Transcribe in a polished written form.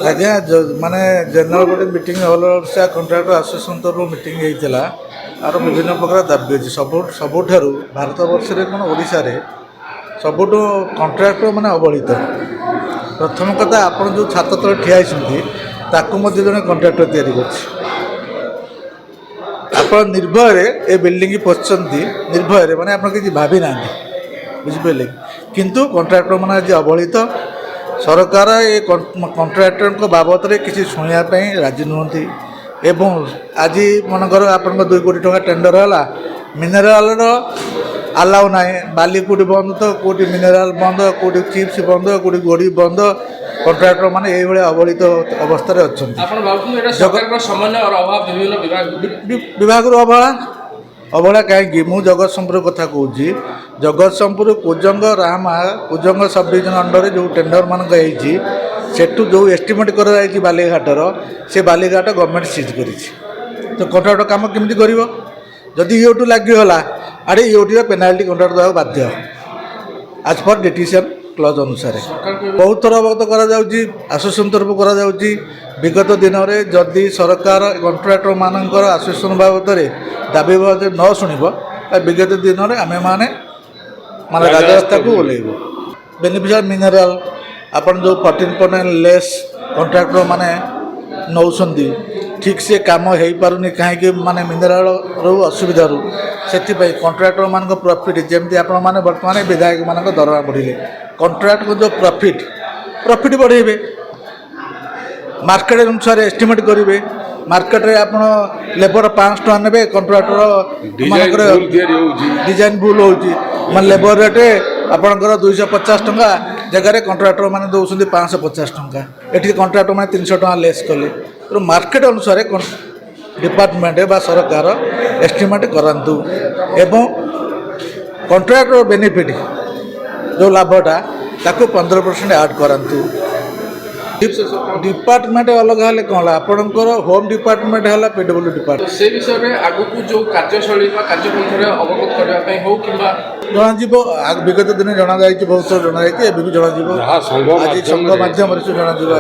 ଆଜ୍ଞା ମାନେ ଜେନେରାଲ ଗୋଟେ meeting all Odisha contractor association ତରଫରୁ ମିଟିଂ ହେଇଥିଲା। ଆର ବିଭିନ୍ନ ପ୍ରକାର ଦାବି ଅଛି। ସବୁଠାରୁ ଭାରତବର୍ଷରେ କ'ଣ ଓଡ଼ିଶାରେ ସବୁଠୁ କଣ୍ଟ୍ରାକ୍ଟର ମାନେ ଅବହେଳିତ। ପ୍ରଥମ କଥା, ଆପଣ ଯେଉଁ ଛାତ ତଳେ ଠିଆ ହେଇଛନ୍ତି ତାକୁ ମଧ୍ୟ ଜଣେ କଣ୍ଟ୍ରାକ୍ଟର ତିଆରି କରୁଛି। ଆପଣ ନିର୍ଭୟରେ ଏ ବିଲ୍ଡିଂ ପୋଛନ୍ତି, ନିର୍ଭୟରେ ମାନେ ଆପଣ କିଛି ଭାବି ନାହାନ୍ତି, ବୁଝିପାରିଲେ? କିନ୍ତୁ କଣ୍ଟ୍ରାକ୍ଟର ମାନେ ଆଜି ଅବହେଳିତ। ସରକାର ଏ କଣ୍ଟ୍ରାକ୍ଟରଙ୍କ ବାବଦରେ କିଛି ଶୁଣିବା ପାଇଁ ରାଜି ନୁହନ୍ତି। ଏବଂ ଆଜି ମନେକର ଆପଣଙ୍କ 2 କୋଟି ଟଙ୍କା ଟେଣ୍ଡର ହେଲା, ମିନେରାଲର ଆଲାଉ ନାହିଁ। ବାଲି କେଉଁଠି ବନ୍ଦ ତ କେଉଁଠି ମିନେରାଲ ବନ୍ଦ, କେଉଁଠି ଚିପ୍ସ ବନ୍ଦ, କେଉଁଠି ଗୋଡ଼ି ବନ୍ଦ। କଣ୍ଟ୍ରାକ୍ଟର ମାନେ ଏଇଭଳିଆ ଅବହେଳିତ ଅବସ୍ଥାରେ ଅଛନ୍ତି। ବିଭାଗରୁ ଅବହେଳା କାହିଁକି? ମୁଁ ଜଗତସିଂହପୁର କଥା କହୁଛି। ଜଗତସିଂହପୁର କୁଜଙ୍ଗ ରାହାମା କୁଜଙ୍ଗ ସବ୍ ଡିଭିଜନ ଅଣ୍ଡରରେ ଯେଉଁ ଟେଣ୍ଡର ମାନଙ୍କ ହେଇଛି, ସେଠୁ ଯେଉଁ ଏଷ୍ଟିମେଟ୍ କରାଯାଇଛି ବାଲିଘାଟର, ସେ ବାଲିଘାଟ ଗଭର୍ଣ୍ଣମେଣ୍ଟ ସିଜ୍ କରିଛି। ତ କଣ୍ଟ୍ରାକ୍ଟର କାମ କେମିତି କରିବ? ଯଦି ଇଓଟୁ ଲାଗିଗଲା, ଆଡ଼େ ଇଓଟିର ପେନାଲ୍ଟି କଣ୍ଟ୍ରାକ୍ଟ ଦେବାକୁ ବାଧ୍ୟ ଆଜ୍ ପର୍ ଡିଟିସନ୍ କ୍ଲଜ୍ ଅନୁସାରେ। ବହୁତ ଥର ଅବଗତ କରାଯାଉଛି, ଆସୋସିଏସନ୍ ତରଫରୁ କରାଯାଉଛି। ବିଗତ ଦିନରେ ଯଦି ସରକାର କଣ୍ଟ୍ରାକ୍ଟର ମାନଙ୍କର ଆସୋସିଏସନ୍ ବାବଦରେ ଦାବି ବାବଦରେ ନ ଶୁଣିବ, ବିଗତ ଦିନରେ ଆମେମାନେ ରାଜରାସ୍ତାକୁ ଓହ୍ଲାଇବୁ। ବେନିଫିସିଆଲ ମିନେରାଲ ଆପଣ ଯେଉଁ 14% ଲେସ୍ କଣ୍ଟ୍ରାକ୍ଟର ମାନେ ନେଉଛନ୍ତି, ଠିକ୍ ସେ କାମ ହେଇପାରୁନି କାହିଁକି? ମିନେରାଲରୁ ଅସୁବିଧାରୁ। ସେଥିପାଇଁ କଣ୍ଟ୍ରାକ୍ଟର ମାନଙ୍କ ପ୍ରଫିଟ୍, ଯେମିତି ଆପଣମାନେ ବର୍ତ୍ତମାନ ବିଧାୟକମାନଙ୍କ ଦରମା ବଢ଼ିଲେ, କଣ୍ଟ୍ରାକ୍ଟର ଯେଉଁ ପ୍ରଫିଟ୍ ବଢ଼େଇବେ। ମାର୍କେଟ ଅନୁସାରେ ଏଷ୍ଟିମେଟ୍ କରିବେ। ମାର୍କେଟରେ ଆପଣ ଲେବର 500 ଟଙ୍କା ନେବେ, କଣ୍ଟ୍ରାକ୍ଟର ମାନଙ୍କର ଡିଜାଇନ୍ ଭୁଲ ହେଉଛି, ଲେବର ରେଟ୍ ଆପଣଙ୍କର 250 ଟଙ୍କା ଜାଗାରେ କଣ୍ଟ୍ରାକ୍ଟର ମାନେ ଦେଉଛନ୍ତି 550 ଟଙ୍କା। ଏଠି କଣ୍ଟ୍ରାକ୍ଟର ମାନେ 300 ଟଙ୍କା ଲେସ୍ କଲେ। ତେଣୁ ମାର୍କେଟ ଅନୁସାରେ ଡିପାର୍ଟମେଣ୍ଟ ବା ସରକାର ଏଷ୍ଟିମେଟ୍ କରାନ୍ତୁ ଏବଂ କଣ୍ଟ୍ରାକ୍ଟର ବେନିଫିଟ୍ ଯେଉଁ ଲାଭଟା ତାକୁ 15% ଆଡ଼୍ କରାନ୍ତୁ। ଡିପାର୍ଟମେଣ୍ଟ ଅଲଗା ହେଲେ କ'ଣ ହେଲା? ଆପଣଙ୍କର ହୋମ୍ ଡିପାର୍ଟମେଣ୍ଟ ହେଲା PWD ଡିପାର୍ଟମେଣ୍ଟ। ସେ ବିଷୟରେ ଆଗକୁ ଯେଉଁ କାର୍ଯ୍ୟଶୈଳୀ ବା କାର୍ଯ୍ୟପନ୍ଥାରେ ଅବଗତ କରିବା ପାଇଁ ହେଉ କିମ୍ବା ଜଣାଯିବ। ବିଗତ ଦିନେ ଜଣାଯାଇଛି, ବହୁତ ଥର ଜଣାଯାଇଛି, ଏବେ ବି ଜଣାଯିବ। ଆଜି ସଂଘ ମାଧ୍ୟମରେ ଜଣାଯିବ।